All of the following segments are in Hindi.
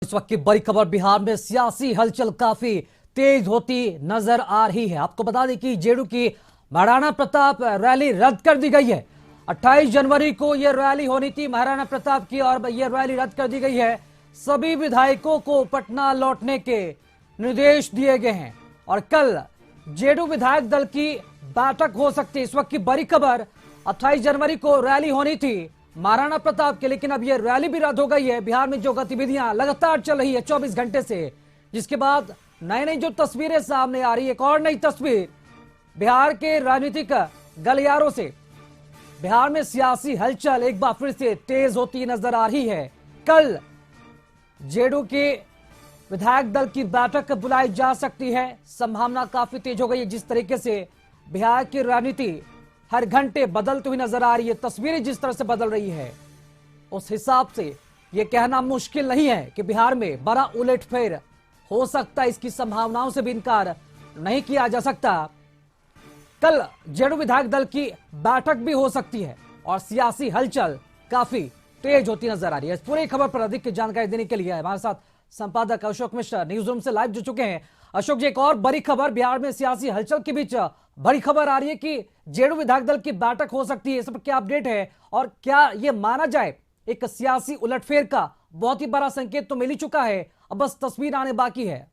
इस वक्त की बड़ी खबर बिहार में सियासी हलचल काफी तेज होती नजर आ रही है। आपको बता दें कि जेडीयू की महाराणा प्रताप रैली रद्द कर दी गई है। 28 जनवरी को यह रैली होनी थी महाराणा प्रताप की और यह रैली रद्द कर दी गई है। सभी विधायकों को पटना लौटने के निर्देश दिए गए हैं और कल जेडीयू विधायक दल की बैठक हो सकती है। इस वक्त की बड़ी खबर, 28 जनवरी को रैली होनी थी महाराणा प्रताप के, लेकिन अब यह रैली भी रद्द हो गई है। बिहार में जो गतिविधियां लगातार चल रही है 24 घंटे से, जिसके बाद नई नई जो तस्वीरें सामने आ रही है। एक और नई तस्वीर बिहार के राजनीतिक गलियारों से। बिहार में सियासी हलचल एक बार फिर से तेज होती नजर आ रही है। कल जेडीयू के विधायक दल की बैठक बुलाई जा सकती है, संभावना काफी तेज हो गई है। जिस तरीके से बिहार की राजनीति हर घंटे बदलती हुई नजर आ रही है, तस्वीरें जिस तरह से बदल रही है, उस हिसाब से यह कहना मुश्किल नहीं है कि बिहार में बड़ा उलटफेर हो सकता है। इसकी संभावनाओं से भी इनकार नहीं किया जा सकता। कल जेडीयू विधायक दल की बैठक भी हो सकती है और सियासी हलचल काफी तेज होती नजर आ रही है। इस पूरी खबर पर अधिक जानकारी देने के लिए हमारे साथ संपादक अशोक मिश्र न्यूज रूम से लाइव जुड़ चुके हैं। अशोक जी, एक और बड़ी खबर, बिहार में सियासी हलचल के बीच बड़ी खबर आ रही है कि जेडीयू विधायक दल की बैठक हो सकती है। इस पर क्या अपडेट है और क्या यह माना जाए एक सियासी उलटफेर का बहुत ही बड़ा संकेत तो मिल ही चुका है, अब बस तस्वीर आने बाकी है?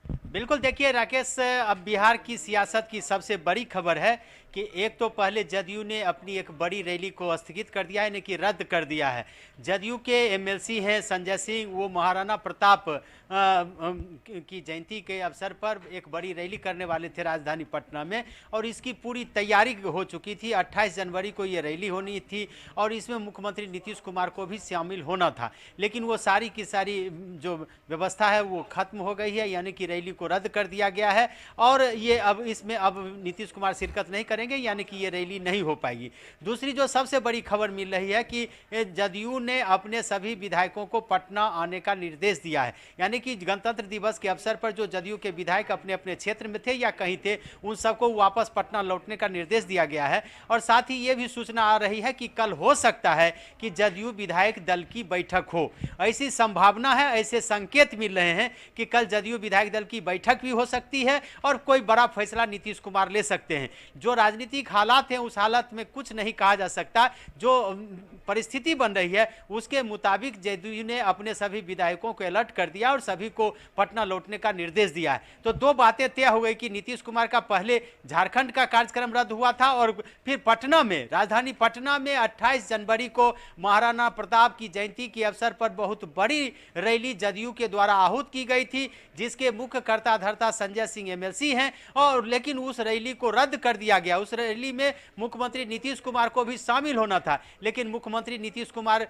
बिल्कुल, देखिए राकेश, अब बिहार की सियासत की सबसे बड़ी खबर है कि एक तो पहले जदयू ने अपनी एक बड़ी रैली को स्थगित कर दिया है, यानी कि रद्द कर दिया है। जदयू के एमएलसी हैं संजय सिंह, वो महाराणा प्रताप की जयंती के अवसर पर एक बड़ी रैली करने वाले थे राजधानी पटना में, और इसकी पूरी तैयारी हो चुकी थी। 28 जनवरी को ये रैली होनी थी और इसमें मुख्यमंत्री नीतीश कुमार को भी शामिल होना था, लेकिन वो सारी की सारी जो व्यवस्था है वो खत्म हो गई है, यानी कि रैली को रद्द कर दिया गया है और ये अब इसमें अब नीतीश कुमार शिरकत नहीं करेंगे, यानी कि ये रैली नहीं हो पाएगी। दूसरी जो सबसे बड़ी खबर मिल रही है कि जदयू ने अपने सभी विधायकों को पटना आने का निर्देश दिया है, यानी कि गणतंत्र दिवस के अवसर पर जो जदयू के विधायक अपने अपने क्षेत्र में थे या कहीं थे, उन सबको वापस पटना लौटने का निर्देश दिया गया है। और साथ ही ये भी सूचना आ रही है कि कल हो सकता है कि जदयू विधायक दल की बैठक हो, ऐसी संभावना है, ऐसे संकेत मिल रहे हैं कि कल जदयू विधायक दल की बैठक भी हो सकती है और कोई बड़ा फैसला नीतीश कुमार ले सकते हैं। जो राजनीतिक हालात हैं उस हालत में कुछ नहीं कहा जा सकता, जो परिस्थिति बन रही है उसके मुताबिक जदयू ने अपने सभी विधायकों को अलर्ट कर दिया और सभी को पटना लौटने का निर्देश दिया है। तो दो बातें तय हो गई कि नीतीश कुमार का पहले झारखंड का कार्यक्रम रद्द हुआ था और फिर पटना में, राजधानी पटना में 28 जनवरी को महाराणा प्रताप की जयंती के अवसर पर बहुत बड़ी रैली जदयू के द्वारा आहूत की गई थी, जिसके मुख्य कर्ता धर्ता संजय सिंह एमएलसी हैं, और लेकिन उस रैली को रद्द कर दिया गया। उस रैली में मुख्यमंत्री नीतीश कुमार को भी शामिल होना था, लेकिन मुख्यमंत्री नीतीश कुमार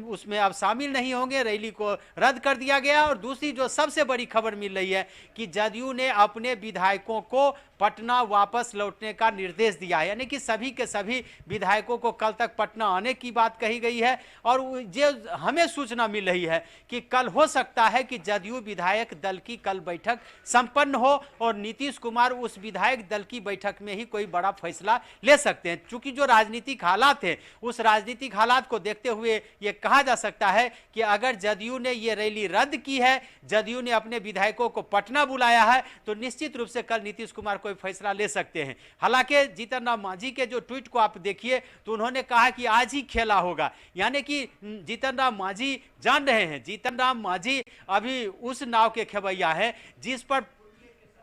उसमें अब शामिल नहीं होंगे, रैली को रद्द कर दिया गया। और दूसरी जो सबसे बड़ी खबर मिल रही है कि जदयू ने अपने विधायकों को पटना वापस लौटने का निर्देश दिया है, यानी कि सभी के सभी विधायकों को कल तक पटना आने की बात कही गई है। और जो हमें सूचना मिल रही है कि कल हो सकता है कि जदयू विधायक दल की कल बैठक संपन्न हो और नीतीश कुमार उस विधायक दल की बैठक में ही कोई बड़ा फैसला ले सकते हैं। चूंकि जो राजनीतिक हालात है उस राजनीतिक हालात को देखते हुए यह कहा जा सकता है कि अगर जदयू ने यह रैली रद्द की है, जदयू ने अपने विधायकों को पटना बुलाया है, तो निश्चित रूप से कल नीतीश कुमार कोई फैसला ले सकते हैं। हालांकि जीतन राम मांझी के जो ट्वीट को आप देखिए तो उन्होंने कहा कि आज ही खेला होगा, यानी कि जीतन राम मांझी जान रहे हैं, जीतन राम मांझी अभी उस नाव के खेवैया है जिस पर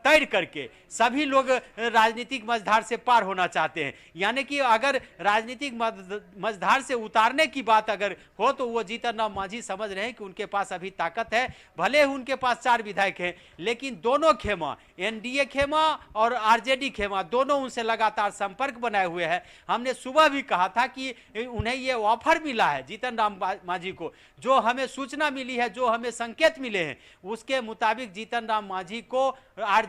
तैर करके सभी लोग राजनीतिक मझधार से पार होना चाहते हैं। यानी कि अगर राजनीतिक मझधार से उतारने की बात अगर हो तो वो जीतन राम मांझी समझ रहे हैं कि उनके पास अभी ताकत है। भले ही उनके पास 4 विधायक हैं, लेकिन दोनों खेमा, एनडीए खेमा और आरजेडी खेमा, दोनों उनसे लगातार संपर्क बनाए हुए हैं। हमने सुबह भी कहा था कि उन्हें ये ऑफर मिला है जीतन राम मांझी को, जो हमें सूचना मिली है, जो हमें संकेत मिले हैं, उसके मुताबिक जीतन राम मांझी को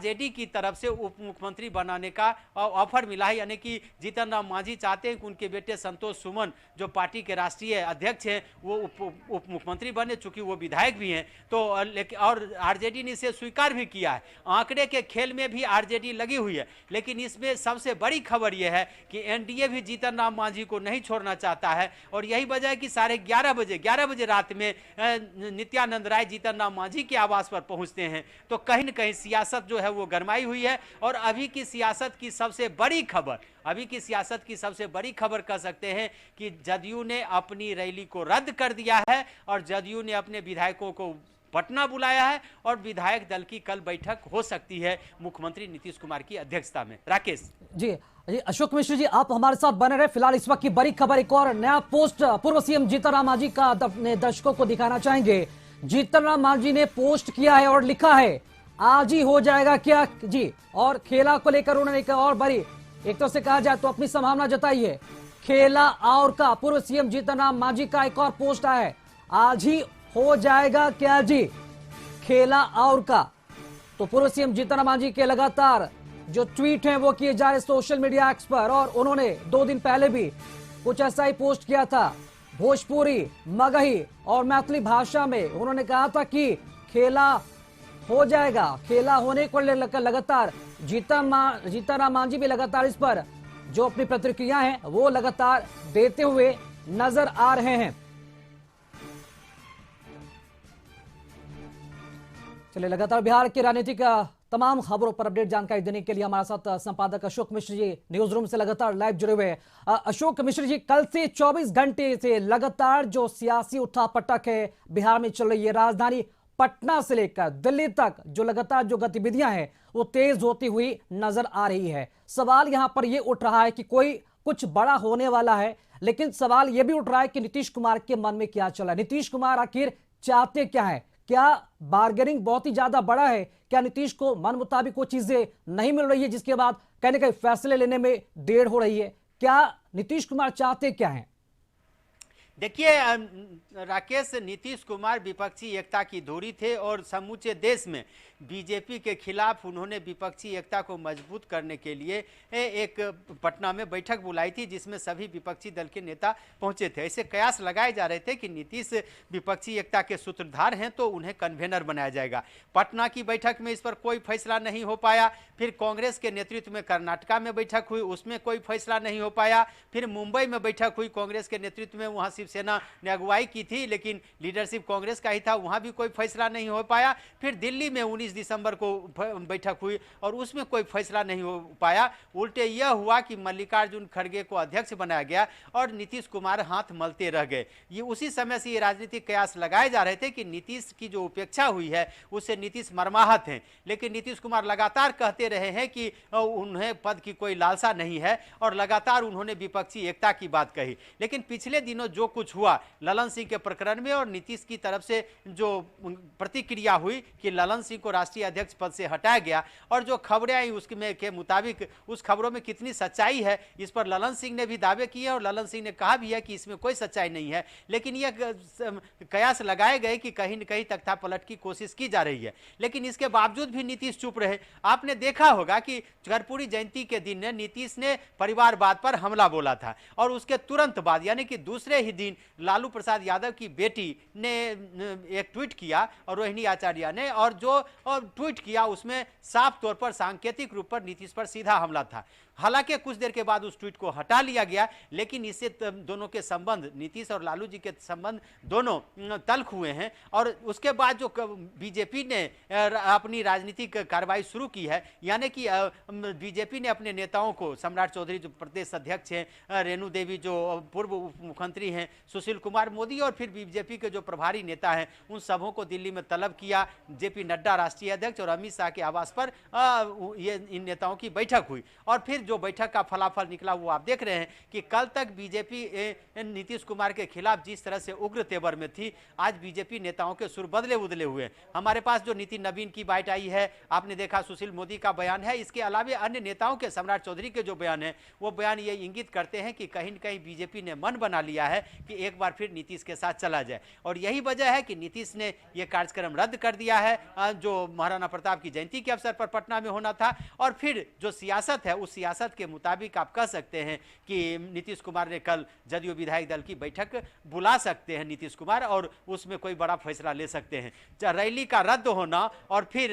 आरजेडी की तरफ से उप मुख्यमंत्री बनाने का ऑफर मिला है, यानी कि जीतन राम मांझी चाहते हैं कि उनके बेटे संतोष सुमन जो पार्टी के राष्ट्रीय अध्यक्ष हैं वो उप मुख्यमंत्री बने, चूंकि वो विधायक भी हैं। तो लेकिन और आरजेडी ने इसे स्वीकार भी किया है। आंकड़े के खेल में भी आरजेडी लगी हुई है, लेकिन इसमें सबसे बड़ी खबर यह है कि एनडीए भी जीतन राम मांझी को नहीं छोड़ना चाहता है और यही वजह है कि 11:30 बजे रात में नित्यानंद राय जीतन राम मांझी के आवास पर पहुंचते हैं। तो कहीं न कहीं सियासत जो है वो गरमाई हुई है और अभी की सियासत की सबसे बड़ी खबर कह सकते हैं कि जदयू ने अपनी रैली को रद्द कर दिया है और जदयू ने अपने विधायकों को पटना बुलाया है और विधायक दल की कल बैठक हो सकती है मुख्यमंत्री नीतीश कुमार की अध्यक्षता में। राकेश जी अशोक मिश्र जी, आप हमारे साथ बने रहे। फिलहाल इस वक्त की बड़ी खबर, एक और नया पोस्ट पूर्व सीएम जीतन राम मांझी का अपने दर्शकों को दिखाना चाहेंगे। जीतन राम मांझी ने पोस्ट किया है और लिखा है आज ही हो जाएगा क्या जी। और खेला को लेकर उन्होंने एक और बड़ी, एक तो से कहा जाए तो अपनी संभावना जताई है। खेला और का पूर्व सीएम जीतन राम मांझी का एक और पोस्ट आया है, आज ही हो जाएगा क्या जी, खेला और का। तो पूर्व सीएम जीतन राम मांझी के लगातार जो ट्वीट हैं वो किए जा रहे सोशल मीडिया एक्स पर, और उन्होंने 2 दिन पहले भी कुछ ऐसा ही पोस्ट किया था। भोजपुरी, मगही और मैथिली भाषा में उन्होंने कहा था कि खेला हो जाएगा। खेला होने को लेकर लगातार जीतन राम मांझी भी लगातार इस पर जो अपनी प्रतिक्रिया है वो लगातार देते हुए नजर आ रहे हैं। चलिए, लगातार बिहार की राजनीतिक तमाम खबरों पर अपडेट जानकारी देने के लिए हमारे साथ संपादक अशोक मिश्र जी न्यूज रूम से लगातार लाइव जुड़े हुए हैं। अशोक मिश्र जी, कल से 24 घंटे से लगातार जो सियासी उठापटक है बिहार में चल रही है, राजधानी पटना से लेकर दिल्ली तक जो लगातार जो गतिविधियां हैं वो तेज होती हुई नजर आ रही है। सवाल यहां पर यह उठ रहा है कि कोई कुछ बड़ा होने वाला है, लेकिन सवाल यह भी उठ रहा है कि नीतीश कुमार के मन में क्या चला है, नीतीश कुमार आखिर चाहते क्या है। क्या बार्गेनिंग बहुत ही ज्यादा बड़ा है, क्या नीतीश को मन मुताबिक वो चीजें नहीं मिल रही है जिसके बाद कहीं ना कहीं फैसले लेने में देर हो रही है, क्या नीतीश कुमार चाहते क्या हैं? देखिए राकेश, नीतीश कुमार विपक्षी एकता की धुरी थे और समूचे देश में बीजेपी के खिलाफ उन्होंने विपक्षी एकता को मजबूत करने के लिए एक पटना में बैठक बुलाई थी जिसमें सभी विपक्षी दल के नेता पहुंचे थे। ऐसे कयास लगाए जा रहे थे कि नीतीश विपक्षी एकता के सूत्रधार हैं तो उन्हें कन्वेनर बनाया जाएगा। पटना की बैठक में इस पर कोई फैसला नहीं हो पाया। फिर कांग्रेस के नेतृत्व में कर्नाटका में बैठक हुई, उसमें कोई फैसला नहीं हो पाया। फिर मुंबई में बैठक हुई कांग्रेस के नेतृत्व में, वहां शिवसेना ने अगुवाई की थी लेकिन लीडरशिप कांग्रेस का ही था, वहां भी कोई फैसला नहीं हो पाया। फिर दिल्ली में 19 दिसंबर को बैठक हुई और उसमें कोई फैसला नहीं हो पाया। उल्टे यह हुआ कि मल्लिकार्जुन खड़गे को अध्यक्ष बनाया गया और नीतीश कुमार हाथ मलते रह गए। ये उसी समय से ये राजनीतिक कयास लगाए जा रहे थे कि नीतीश की जो उपेक्षा हुई है उससे नीतीश मर्माहत हैं, लेकिन नीतीश कुमार लगातार कहते रहे हैं कि उन्हें पद की कोई लालसा नहीं है और लगातार उन्होंने विपक्षी एकता की बात कही। लेकिन पिछले दिनों जो कुछ हुआ ललन सिंह के प्रकरण में और नीतीश की तरफ से जो प्रतिक्रिया हुई कि ललन सिंह को राष्ट्रीय अध्यक्ष पद से हटाया गया और जो खबरें आई उसमें के मुताबिक उस खबरों में कितनी सच्चाई है इस पर ललन सिंह ने भी दावे किए और ललन सिंह ने कहा भी है कि इसमें कोई सच्चाई नहीं है। लेकिन यह कयास लगाए गए कि कहीं न कहीं तख्तापलट की कोशिश की जा रही है, लेकिन इसके बावजूद भी नीतीश चुप रहे। आपने देखा होगा कि कर्पूरी जयंती के दिन नीतीश ने परिवारवाद पर हमला बोला था और उसके तुरंत बाद यानी कि दूसरे ही दिन लालू प्रसाद यादव की बेटी ने एक ट्वीट किया और रोहिणी आचार्य ने, और जो ट्वीट किया उसमें साफ तौर पर सांकेतिक रूप पर नीतीश पर सीधा हमला था। हालांकि कुछ देर के बाद उस ट्वीट को हटा लिया गया, लेकिन इससे दोनों के संबंध, नीतीश और लालू जी के संबंध दोनों तल्ख हुए हैं। और उसके बाद जो बीजेपी ने अपनी राजनीतिक कार्रवाई शुरू की है, यानी कि बीजेपी ने अपने नेताओं को, सम्राट चौधरी जो प्रदेश अध्यक्ष हैं, रेणु देवी जो पूर्व उप मुख्यमंत्री हैं, सुशील कुमार मोदी और फिर बीजेपी के जो प्रभारी नेता हैं उन सबों को दिल्ली में तलब किया। जेपी नड्डा राष्ट्रीय अध्यक्ष और अमित शाह के आवास पर ये इन नेताओं की बैठक हुई और फिर जो बैठक का फलाफल निकला वो आप देख रहे हैं कि कल तक बीजेपी नीतीश कुमार के खिलाफ जिस तरह से उग्र तेवर में थी, आज बीजेपी नेताओं के सुर बदले उदले हुए। हमारे पास जो नीति नवीन की बाइट आई है, आपने देखा सुशील मोदी का बयान है, इसके अलावा अन्य नेताओं के, सम्राट चौधरी के जो बयान है, वो बयान ये इंगित करते हैं कि कहीं न कहीं बीजेपी ने मन बना लिया है कि एक बार फिर नीतीश के साथ चला जाए। और यही वजह है कि नीतीश ने यह कार्यक्रम रद्द कर दिया है जो महाराणा प्रताप की जयंती के अवसर पर पटना में होना था। और फिर जो सियासत है, उस सियासत के मुताबिक आप कह सकते हैं कि नीतीश कुमार ने कल जदयू विधायक दल की बैठक बुला सकते हैं नीतीश कुमार, और उसमें कोई बड़ा फैसला ले सकते हैं। रैली का रद्द होना और फिर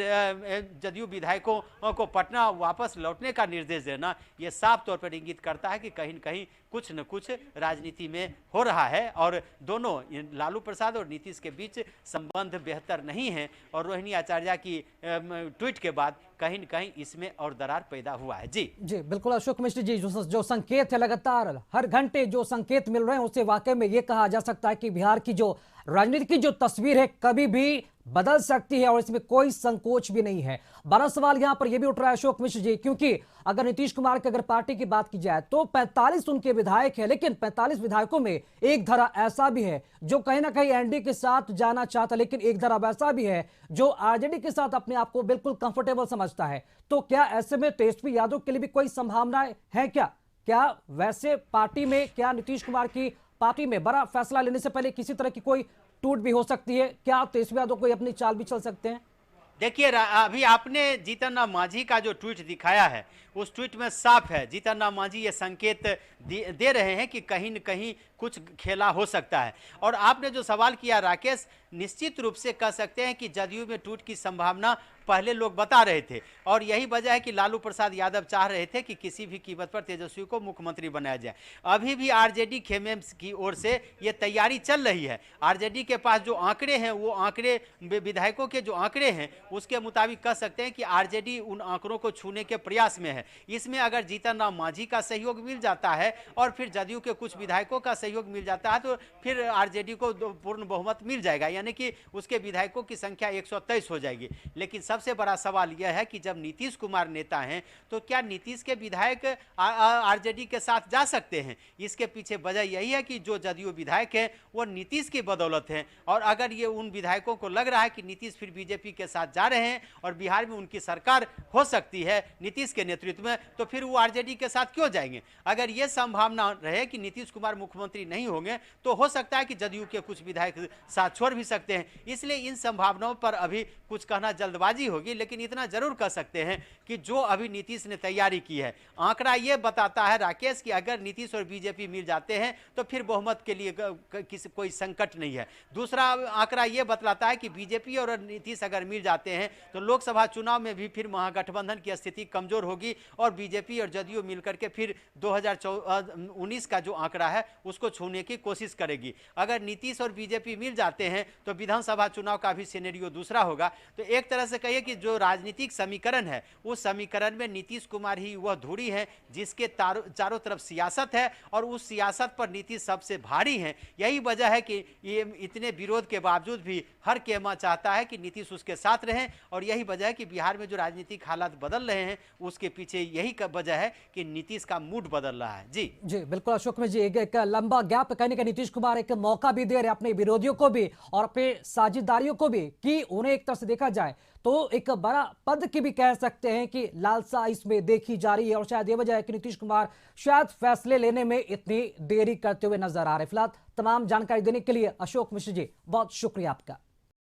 जदयू विधायकों को पटना वापस लौटने का निर्देश देना, यह साफ तौर पर इंगित करता है कि कहीं न कहीं कुछ न कुछ राजनीति में हो रहा है और दोनों लालू प्रसाद और नीतीश के बीच संबंध बेहतर नहीं है। और रोहिणी आचार्य की ट्वीट के बाद कहीं न कहीं इसमें और दरार पैदा हुआ है। जी बिल्कुल अशोक मिश्र जी, जो संकेत है लगातार हर घंटे जो संकेत मिल रहे हैं, उससे वाकई में ये कहा जा सकता है कि बिहार की जो राजनीति की जो तस्वीर है कभी भी बदल सकती है और इसमें कोई संकोच भी नहीं है। बड़ा सवाल यहां पर यह भी उठ रहा है अशोक मिश्र जी, क्योंकि अगर नीतीश कुमार की अगर पार्टी की बात की जाए तो 45 उनके विधायक है, लेकिन 45 विधायकों में एक धारा ऐसा भी है जो कहीं ना कहीं एनडीए के साथ जाना चाहता, लेकिन एक धारा वैसा भी है जो आरजेडी के साथ अपने आप को बिल्कुल कंफर्टेबल समझता है। तो क्या ऐसे में तेजस्वी यादव के लिए भी कोई संभावनाएं है? क्या वैसे पार्टी में, क्या नीतीश कुमार की पार्टी में बड़ा फैसला लेने से पहले किसी तरह की कोई टूट भी हो सकती है? क्या तेजस्वी यादव कोई अपनी चाल भी चल सकते हैं? देखिए, अभी आपने जीतन राम मांझी का जो ट्वीट दिखाया है, उस ट्वीट में साफ है जीतन राम मांझी ये संकेत दे रहे हैं कि कहीं न कहीं कुछ खेला हो सकता है। और आपने जो सवाल किया राकेश, निश्चित रूप से कह सकते हैं कि जदयू में टूट की संभावना पहले लोग बता रहे थे, और यही वजह है कि लालू प्रसाद यादव चाह रहे थे कि किसी भी कीमत पर तेजस्वी को मुख्यमंत्री बनाया जाए। अभी भी आरजेडी खेमे की ओर से ये तैयारी चल रही है। आरजेडी के पास जो आंकड़े हैं, वो आंकड़े विधायकों के जो आंकड़े हैं उसके मुताबिक कह सकते हैं कि आरजेडी उन आंकड़ों को छूने के प्रयास में है। इसमें अगर जीतन राम मांझी का सहयोग मिल जाता है और फिर जदयू के कुछ विधायकों का सहयोग मिल जाता है तो फिर आरजेडी को पूर्ण बहुमत मिल जाएगा, यानी कि उसके विधायकों की संख्या 123 हो जाएगी। लेकिन सबसे बड़ा सवाल यह है कि जब नीतीश कुमार नेता हैं तो क्या नीतीश के विधायक आरजेडी के साथ जा सकते हैं? इसके पीछे वजह यही है कि जो जदयू विधायक हैं वो नीतीश की बदौलत हैं, और अगर ये उन विधायकों को लग रहा है कि नीतीश फिर बीजेपी के साथ जा रहे हैं और बिहार में उनकी सरकार हो सकती है नीतीश के नेतृत्व में, तो फिर वो आरजेडी के साथ क्यों जाएंगे? अगर ये संभावना रहे कि नीतीश कुमार मुख्यमंत्री नहीं होंगे तो हो सकता है कि जदयू के कुछ विधायक साथ छोड़ भी सकते हैं। इसलिए इन संभावनाओं पर अभी कुछ कहना जल्दबाजी होगी, लेकिन इतना जरूर कह सकते हैं कि जो अभी नीतीश ने तैयारी की है, आंकड़ा यह बताता है राकेश कि अगर नीतीश और बीजेपी मिल जाते हैं तो फिर बहुमत के लिए कोई संकट नहीं है। दूसरा आंकड़ा यह बतलाता है कि बीजेपी और नीतीश अगर मिल जाते हैं तो लोकसभा चुनाव में भी फिर महागठबंधन की स्थिति कमजोर होगी और बीजेपी और जदयू मिलकर के फिर 2019 का जो आंकड़ा है उसको छूने की कोशिश करेगी। अगर नीतीश और बीजेपी मिल जाते हैं तो विधानसभा चुनाव का भी सिनेरियो दूसरा होगा। तो एक तरह से कहिए कि जो राजनीतिक समीकरण है उस समीकरण में नीतीश कुमार ही वह धुरी है जिसके चारों तरफ सियासत है, और उस सियासत पर नीतीश सबसे भारी है। यही वजह है कि ये इतने विरोध के बावजूद भी हर केमा चाहता है कि नीतीश उसके साथ रहें, और यही वजह है कि बिहार में जो राजनीतिक हालात बदल रहे हैं उसके पीछे यही वजह है कि नीतीश का मूड बदल रहा है। जी बिल्कुल अशोक में जी, एक लंबा गैप कहने का नीतीश कुमार एक मौका भी दे रहे अपने विरोधियों को भी और अपने साझेदारियों को भी कि उन्हें एक तरह से देखा जाए तो एक बड़ा पद की भी कह सकते हैं कि लालसा इसमें देखी जा रही है, और शायद ये वजह है कि नीतीश कुमार शायद फैसले लेने में इतनी देरी करते हुए नजर आ रहे। फिलहाल तमाम जानकारी देने के लिए अशोक मिश्र जी बहुत शुक्रिया आपका।